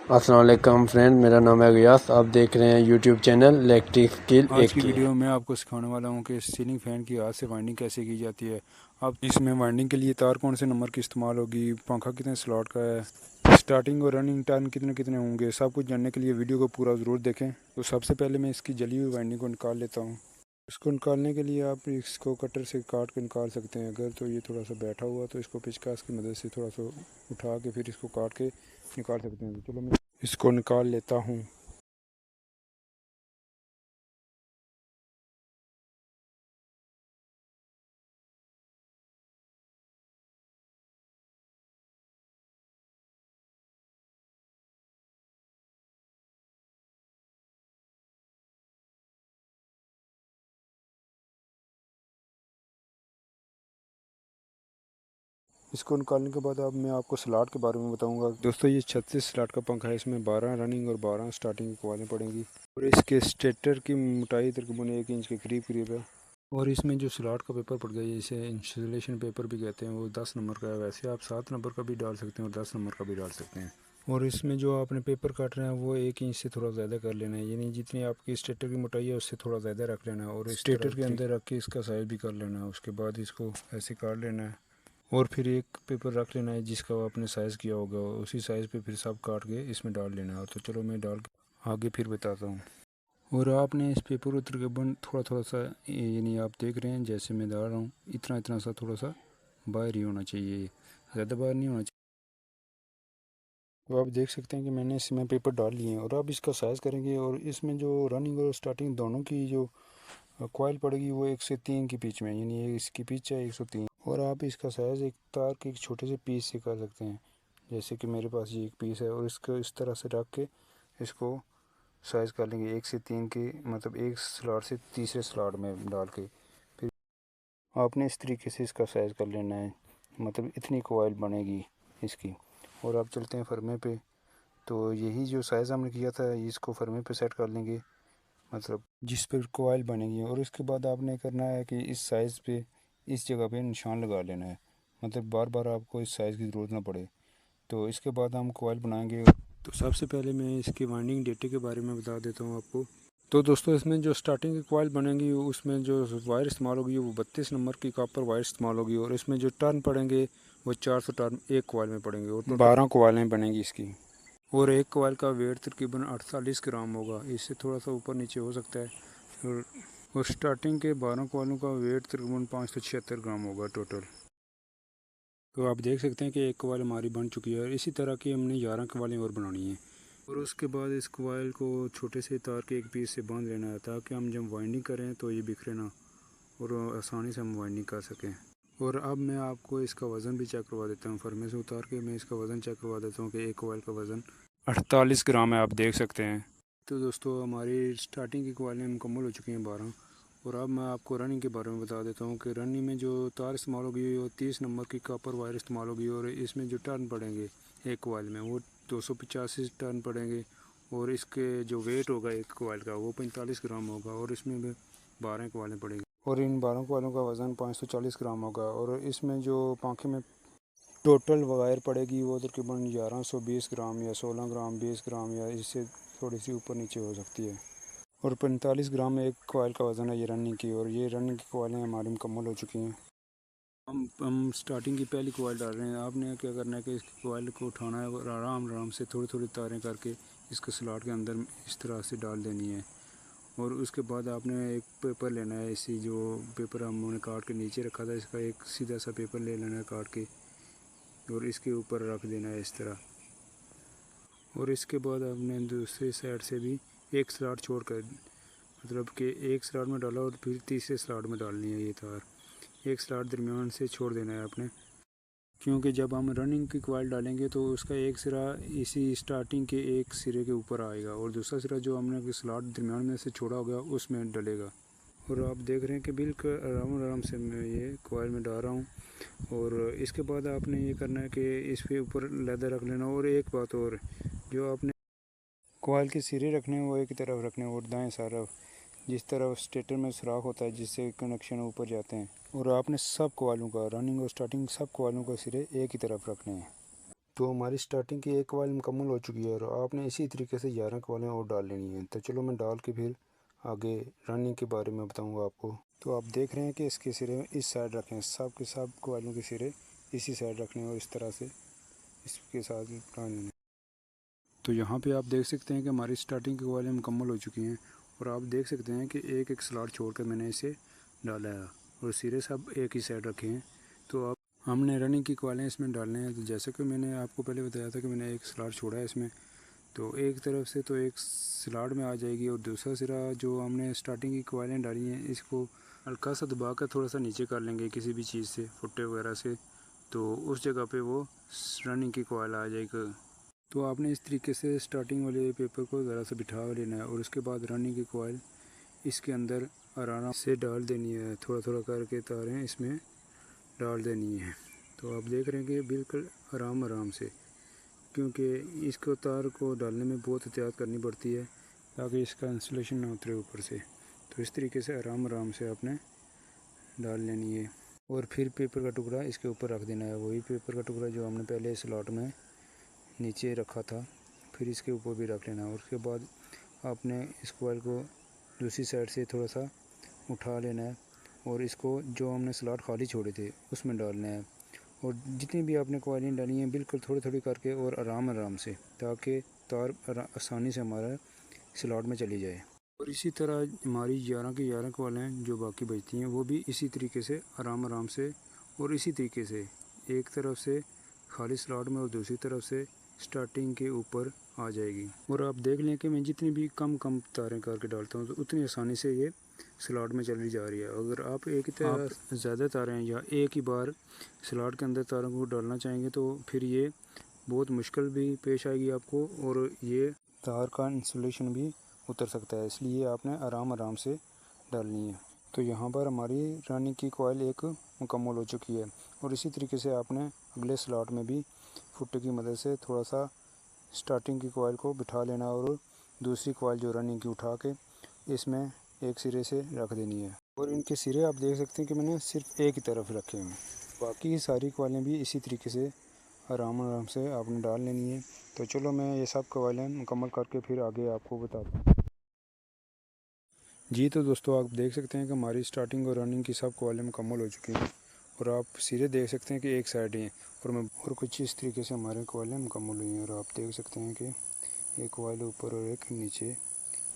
अस्सलाम वालेकुम फ्रेंड, मेरा नाम है गयास। आप देख रहे हैं यूट्यूब चैनल इलेक्ट्रिक स्किल आज की 80। वीडियो में आपको सिखाने वाला हूँ कि सीलिंग फ़ैन की हाथ से वाइंडिंग कैसे की जाती है। अब इसमें वाइंडिंग के लिए तार कौन से नंबर की इस्तेमाल होगी, पंखा कितने स्लॉट का है, स्टार्टिंग और रनिंग टाइम कितने कितने होंगे, सब कुछ जानने के लिए वीडियो को पूरा ज़रूर देखें। तो सबसे पहले मैं इसकी जली हुई वाइंडिंग को निकाल लेता हूँ। इसको निकालने के लिए आप इसको कटर से काट के निकाल सकते हैं। अगर तो ये थोड़ा सा बैठा हुआ तो इसको पेचकस की मदद से थोड़ा सा उठा के फिर इसको काट के निकाल सकते हैं। तो चलो मैं इसको निकाल लेता हूँ। इसको निकालने के बाद अब मैं आपको स्लॉट के बारे में बताऊंगा। दोस्तों, ये 36 स्लॉट का पंखा है। इसमें 12 रनिंग और 12 स्टार्टिंग की कॉइलें पड़ेंगी और इसके स्टेटर की मोटाई तकरीबन 1 इंच के करीब करीब है। और इसमें जो स्लॉट का पेपर पड़ गया है, इसे इंसुलेशन पेपर भी कहते हैं, वो 10 नंबर का है। वैसे आप 7 नंबर का भी डाल सकते हैं और 10 नंबर का भी डाल सकते हैं। और इसमें जो आपने पेपर काट रहे हैं वो 1 इंच से थोड़ा ज़्यादा कर लेना है, यानी जितनी आपकी स्टेटर की मोटाई है उससे थोड़ा ज़्यादा रख लेना है और स्टेटर के अंदर रख के इसका साइज़ भी कर लेना है। उसके बाद इसको ऐसे काट लेना है और फिर एक पेपर रख लेना है जिसका आपने साइज़ किया होगा, उसी साइज़ पे फिर सब काट के इसमें डाल लेना है। तो चलो मैं डाल के आगे फिर बताता हूँ। और आपने इस पेपर को तकरीबन थोड़ा थोड़ा सा, यानी आप देख रहे हैं जैसे मैं डाल रहा हूँ, इतना इतना सा थोड़ा सा बाहर ही होना चाहिए, ज़्यादा बाहर नहीं होना चाहिए। तो आप देख सकते हैं कि मैंने इसमें पेपर डाल लिए हैं और अब इसका साइज़ करेंगे। और इसमें जो रनिंग और स्टार्टिंग दोनों की जो कॉइल पड़ेगी वो 1 से 3 की पिच में, यानी ये इसकी पिच है 103। और आप इसका साइज़ एक तार के एक छोटे से पीस से कर सकते हैं, जैसे कि मेरे पास ये एक पीस है। और इसको इस तरह से रख के इसको साइज़ कर लेंगे 1 से 3 के, मतलब एक स्लॉट से तीसरे स्लॉट में डाल के फिर आपने इस तरीके से इसका साइज़ कर लेना है, मतलब इतनी कॉइल बनेगी इसकी। और आप चलते हैं फर्मे पे। तो यही जो साइज़ हमने किया था इसको फर्मे पे सेट कर लेंगे, मतलब जिस पर कोयल बनेगी। और उसके बाद आपने करना है कि इस साइज़ पे इस जगह पे निशान लगा लेना है, मतलब बार बार आपको इस साइज़ की ज़रूरत ना पड़े। तो इसके बाद हम कोयल बनाएंगे। तो सबसे पहले मैं इसकी वाइंडिंग डेटे के बारे में बता देता हूँ आपको। तो दोस्तों, इसमें जो स्टार्टिंग की कोयल बनेगी उसमें जो वायर इस्तेमाल होगी वो 32 नंबर की कॉपर वायर इस्तेमाल होगी। और इसमें जो टर्न पड़ेंगे वो 400 टर्न एक कोयल में पड़ेंगे और 12 कोयलें बनेंगी इसकी। और एक कोयल का वेट तकरीबन 48 ग्राम होगा, इससे थोड़ा सा ऊपर नीचे हो सकता है। और और स्टार्टिंग के 12 कोयलों का वेट तकरीबन 576 ग्राम होगा टोटल। तो आप देख सकते हैं कि एक कोयल हमारी बन चुकी है और इसी तरह की हमने 11 कोयलें और बनानी है। और उसके बाद इस कोयल को छोटे से तार के एक पीस से बांध लेना है ताकि हम जब वाइंडिंग करें तो ये बिखरे ना और आसानी से हम वाइंडिंग कर सकें। और अब मैं आपको इसका वज़न भी चेक करवा देता हूँ। फर्मे से उतार के मैं इसका वज़न चेक करवा देता हूँ कि एक कोयल का वज़न 48 ग्राम है, आप देख सकते हैं। तो दोस्तों, हमारी स्टार्टिंग की कॉइलें मुकम्मल हो चुकी हैं 12। और अब मैं आपको रनिंग के बारे में बता देता हूँ कि रनिंग में जो तार इस्तेमाल होगी वो 30 नंबर की कॉपर वायर इस्तेमाल होगी। और इसमें जो टर्न पड़ेंगे एक कॉइल में वो 285 टर्न पड़ेंगे। और इसके जो वेट होगा एक कॉइल का वो 45 ग्राम होगा और इसमें भी 12 कॉइलें पड़ेंगी। और इन 12 कॉइलों का वज़न 540 ग्राम होगा। और इसमें जो पंखे में टोटल वायर पड़ेगी वो तकरीबन 1120 ग्राम या 16 ग्राम 20 ग्राम या इससे थोड़ी सी ऊपर नीचे हो सकती है। और 45 ग्राम में एक कोयल का वज़न है ये रनिंग की। और ये रनिंग की कोयलें हमारी मुकम्मल हो चुकी हैं। हम स्टार्टिंग की पहली कोयल डाल रहे हैं। आपने क्या करना है कि इस कोयल को उठाना है और आराम आराम से थोड़ी थोड़ी तारें करके इसके स्लॉट के अंदर इस तरह से डाल देनी है। और उसके बाद आपने एक पेपर लेना है, इसी जो पेपर हमने काट के नीचे रखा था इसका एक सीधा सा पेपर ले लेना है काट के और इसके ऊपर रख देना है इस तरह। और इसके बाद आपने दूसरी साइड से भी एक स्लॉट छोड़कर, मतलब कि एक स्लॉट में डाला और फिर तीसरे स्लॉट में डालनी है ये तार। एक स्लॉट दरमियान से छोड़ देना है आपने, क्योंकि जब हम रनिंग की कॉइल डालेंगे तो उसका एक सिरा इसी स्टार्टिंग के एक सिरे के ऊपर आएगा और दूसरा सिरा जो हमने स्लॉट दरमियान में से छोड़ा होगा उसमें डलेगा। और आप देख रहे हैं कि बिल्कुल आराम आराम से मैं ये कॉइल में डाल रहा हूँ। और इसके बाद आपने ये करना है कि इस पे ऊपर लेदर रख लेना। और एक बात और, जो आपने कॉइल के सिरे रखने हैं वो एक ही तरफ रखने हैं और दाएं तरफ जिस तरफ स्टेटर में सुराख होता है जिससे कनेक्शन ऊपर जाते हैं। और आपने सब कॉइलों का रनिंग और स्टार्टिंग सब कॉइलों के सिरे एक ही तरफ रखने हैं। तो हमारी स्टार्टिंग की एक कॉइल मुकम्मल हो चुकी है और आपने इसी तरीके से 11 कॉइलें और डाल लेनी है। तो चलो मैं डाल के फिर आगे रनिंग के बारे में बताऊंगा आपको। तो आप देख रहे हैं कि इसके सिरे इस साइड रखें, सब के सब कॉइलों के सिरे इसी साइड रखने और इस तरह से इसके साथ डाल लेने। तो यहाँ पे आप देख सकते हैं कि हमारी स्टार्टिंग की कॉइलें मुकम्मल हो चुकी हैं और आप देख सकते हैं कि एक एक स्लॉट छोड़ कर मैंने इसे डाला है और सिरे सब एक ही साइड रखे हैं। तो अब हमने रनिंग की कॉइलें इसमें डालने हैं। तो जैसे कि मैंने आपको पहले बताया था कि मैंने एक स्लॉट छोड़ा है इसमें, तो एक तरफ से तो एक स्लॉट में आ जाएगी और दूसरा सिरा जो हमने स्टार्टिंग की कॉइलें डाली हैं इसको हल्का सा दबा कर थोड़ा सा नीचे कर लेंगे किसी भी चीज़ से, फुट्टे वगैरह से, तो उस जगह पे वो रनिंग की कॉइल आ जाएगी। तो आपने इस तरीके से स्टार्टिंग वाले पेपर को ज़रा सा बिठा लेना है और उसके बाद रनिंग की कॉइल इसके अंदर आराम से डाल देनी है। थोड़ा थोड़ा करके तारें इसमें डाल देनी है। तो आप देख रहे हैं कि बिल्कुल आराम आराम से, क्योंकि इसको तार को डालने में बहुत एहतियात करनी पड़ती है ताकि इसका इंसुलेशन ना उतरे ऊपर से। तो इस तरीके से आराम आराम से आपने डाल लेनी है और फिर पेपर का टुकड़ा इसके ऊपर रख देना है, वही पेपर का टुकड़ा जो हमने पहले स्लॉट में नीचे रखा था, फिर इसके ऊपर भी रख लेना। और उसके बाद आपने इस कॉइल को दूसरी साइड से थोड़ा सा उठा लेना है और इसको जो हमने स्लॉट खाली छोड़े थे उसमें डालना है। और जितनी भी आपने कॉइलें डाली हैं बिल्कुल थोड़ी थोड़ी करके और आराम आराम से, ताकि तार आसानी से हमारा स्लॉट में चली जाए। और इसी तरह हमारी 11 की 11 कॉइलें जो बाकी बचती हैं वो भी इसी तरीके से आराम आराम से और इसी तरीके से एक तरफ से खाली स्लॉट में और दूसरी तरफ से स्टार्टिंग के ऊपर आ जाएगी। और आप देख लें कि मैं जितनी भी कम कम तारें करके डालता हूँ तो उतनी आसानी से ये स्लॉट में चली जा रही है। अगर आप एक ही ज़्यादा तारें या एक ही बार स्लॉट के अंदर तारों को डालना चाहेंगे तो फिर ये बहुत मुश्किल भी पेश आएगी आपको और ये तार का इंसुलेशन भी उतर सकता है, इसलिए आपने आराम आराम से डालनी है। तो यहाँ पर हमारी रनिंग की कॉइल एक मुकम्मल हो चुकी है और इसी तरीके से आपने अगले स्लॉट में भी फुट्टे की मदद से थोड़ा सा स्टार्टिंग की कॉइल को बिठा लेना और दूसरी कॉइल जो रनिंग की उठा के इसमें एक सिरे से रख देनी है। और इनके सिरे आप देख सकते हैं कि मैंने सिर्फ एक ही तरफ रखे हैं, बाकी की सारी कॉइलें भी इसी तरीके से आराम आराम से आपने डाल लेनी है। तो चलो मैं ये सब कॉइलें मुकम्मल करके फिर आगे आपको बताता हूँ। जी तो दोस्तों आप देख सकते हैं कि हमारी स्टार्टिंग और रनिंग की सब कॉइलें मुकम्मल हो चुकी हैं और आप सिरे देख सकते हैं कि एक साइड ही हैं और कुछ इस तरीके से हमारे कॉइलें मुकम्मल हुई हैं और आप देख सकते हैं कि एक कॉइल ऊपर और एक नीचे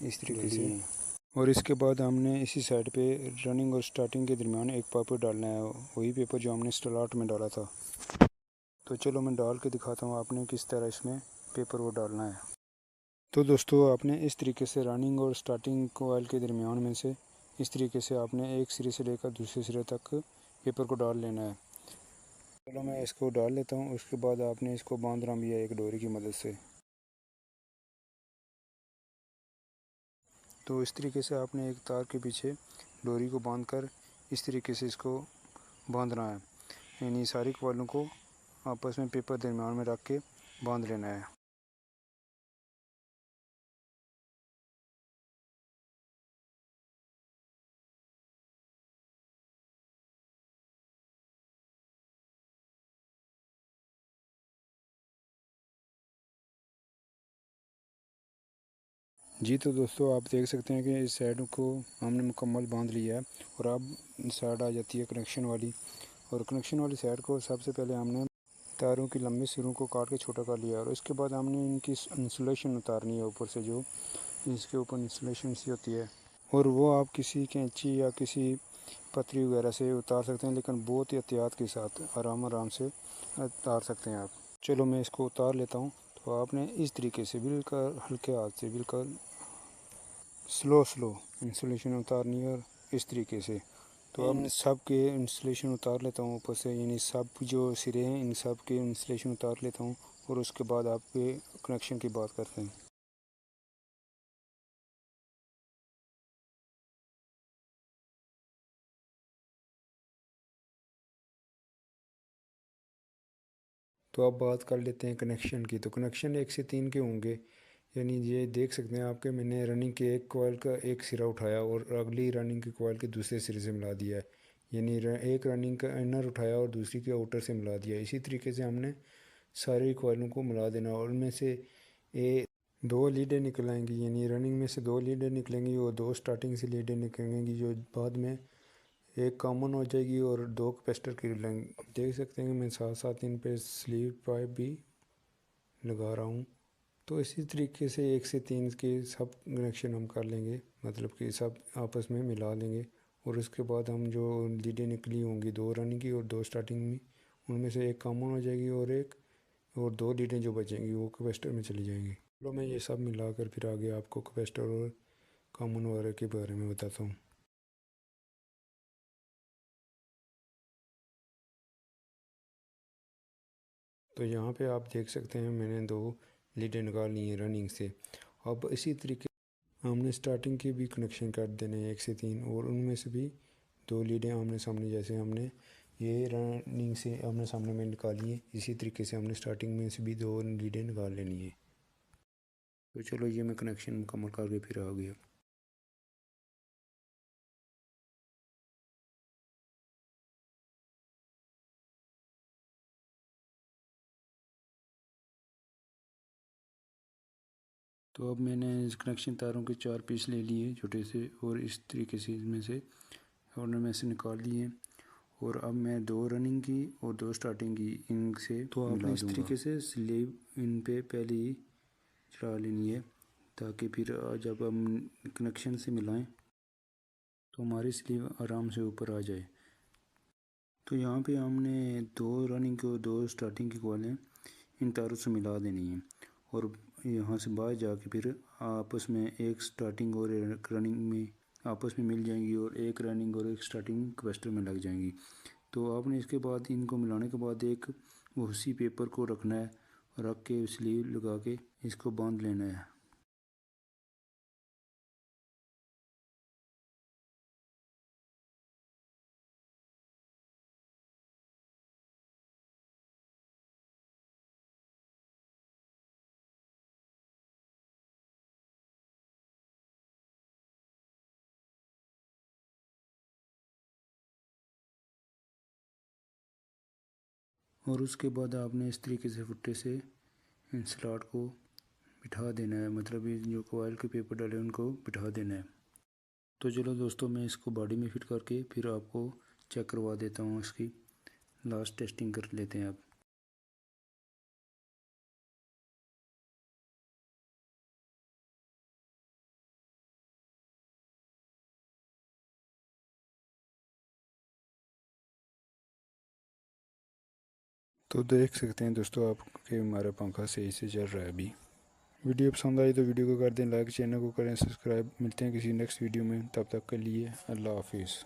इस तरीके से। और इसके बाद हमने इसी साइड पे रनिंग और स्टार्टिंग के दरमियान एक पेपर डालना है, वही पेपर जो हमने स्टार्ट में डाला था। तो चलो मैं डाल के दिखाता हूँ आपने किस तरह इसमें पेपर वो डालना है। तो दोस्तों आपने इस तरीके से रनिंग और स्टार्टिंग कॉइल के दरमियान में से इस तरीके से आपने एक सिरे से लेकर दूसरे सिरे तक पेपर को डाल लेना है। चलो मैं इसको डाल लेता हूँ, उसके बाद आपने इसको बांधना भी है एक डोरी की मदद से। तो इस तरीके से आपने एक तार के पीछे डोरी को बांधकर इस तरीके से इसको बांधना है, यानी सारी कॉइलों को आपस में पेपर दरमियान में रख के बांध लेना है। जी तो दोस्तों आप देख सकते हैं कि इस साइड को हमने मुकम्मल बांध लिया है और अब साइड आ जाती है कनेक्शन वाली। और कनेक्शन वाली साइड को सबसे पहले हमने तारों की लंबे सिरों को काट के छोटा कर लिया और इसके बाद हमने इनकी इंसुलेशन उतारनी है ऊपर से, जो इसके ऊपर इंसुलेशन सी होती है और वो आप किसी कैंची या किसी पतरी वगैरह से उतार सकते हैं, लेकिन बहुत ही एहतियात के साथ आराम आराम से उतार सकते हैं आप। चलो मैं इसको उतार लेता हूँ। तो आपने इस तरीके से बिल्कुल हल्के हाथ से बिल्कुल स्लो इंसुलेशन उतारनी है और इस तरीके से। तो अब सब के इंसुलेशन उतार लेता हूँ ऊपर से, यानी सब जो सिरे हैं इन सब के इंसुलेशन उतार लेता हूँ और उसके बाद आपके कनेक्शन की बात करते हैं। तो अब बात कर लेते हैं कनेक्शन की। तो कनेक्शन 1 से 3 के होंगे, यानी ये देख सकते हैं आपके मैंने रनिंग के एक कॉइल का एक सिरा उठाया और अगली रनिंग की कॉइल के दूसरे सिरे से मिला दिया है, यानी एक रनिंग का इनर उठाया और दूसरी के आउटर से मिला दिया। इसी तरीके से हमने सारी कॉइलों को मिला देना और उनमें से दो लीडें निकल आएंगी, यानी रनिंग में से दो लीडें निकलेंगी और दो स्टार्टिंग से लीडें निकलेंगी, जो बाद में एक कॉमन हो जाएगी और दो कैपेसिटर की लेंगे। देख सकते हैं मैं साथ साथ इन पे स्लीव पाइप भी लगा रहा हूँ। तो इसी तरीके से 1 से 3 के सब कनेक्शन हम कर लेंगे, मतलब कि सब आपस में मिला लेंगे। और उसके बाद हम जो लीडें निकली होंगी दो रनिंग की और दो स्टार्टिंग में, उनमें से एक कॉमन हो जाएगी और दो लीडें जो बचेंगी वो कैपेसिटर में चली जाएंगी। चलो मैं ये सब मिलाकर फिर आगे आपको कैपेसिटर और कॉमन वायर के बारे में बताता हूँ। तो यहाँ पे आप देख सकते हैं मैंने दो लीडें निकाल ली हैं रनिंग से। अब इसी तरीके हमने स्टार्टिंग के भी कनेक्शन कर देने हैं 1 से 3, और उनमें से भी दो लीडें आमने सामने, जैसे हमने ये रनिंग से आमने सामने में निकाली है, इसी तरीके से हमने स्टार्टिंग में से भी दो लीडें निकाल लेनी है। तो चलो ये मैं कनेक्शन मुकम्मल करके फिर आ गया। तो अब मैंने इस कनेक्शन तारों के 4 पीस ले लिए छोटे से, और इस तरीके से इनमें से में से निकाल लिए। और अब मैं दो रनिंग की और दो स्टार्टिंग की इनसे तो आपने इस तरीके से स्लीव इन पे पहले ही चढ़ा लेनी है, ताकि फिर जब हम कनेक्शन से मिलाएं तो हमारी स्लीव आराम से ऊपर आ जाए। तो यहाँ पे हमने दो रनिंग की और दो स्टार्टिंग की कॉइलें इन तारों से मिला देनी है, और यहाँ से बाहर जाके फिर आपस में एक स्टार्टिंग और एक रनिंग में आपस में मिल जाएंगी, और एक रनिंग और एक स्टार्टिंग कैपेसिटर में लग जाएंगी। तो आपने इसके बाद इनको मिलाने के बाद एक उसी पेपर को रखना है, रख के स्लीव लगा के इसको बांध लेना है। और उसके बाद आपने इस तरीके से फुट्टे से इन स्लॉट को बिठा देना है, मतलब ये जो कॉइल के पेपर डाले उनको बिठा देना है। तो चलो दोस्तों, मैं इसको बॉडी में फिट करके फिर आपको चेक करवा देता हूँ, इसकी लास्ट टेस्टिंग कर लेते हैं अब। तो देख सकते हैं दोस्तों आप कि हमारा पंखा सही से चल रहा है अभी। वीडियो पसंद आई तो वीडियो को कर दें लाइक, चैनल को करें सब्सक्राइब। मिलते हैं किसी नेक्स्ट वीडियो में, तब तक के लिए अल्लाह हाफिज़।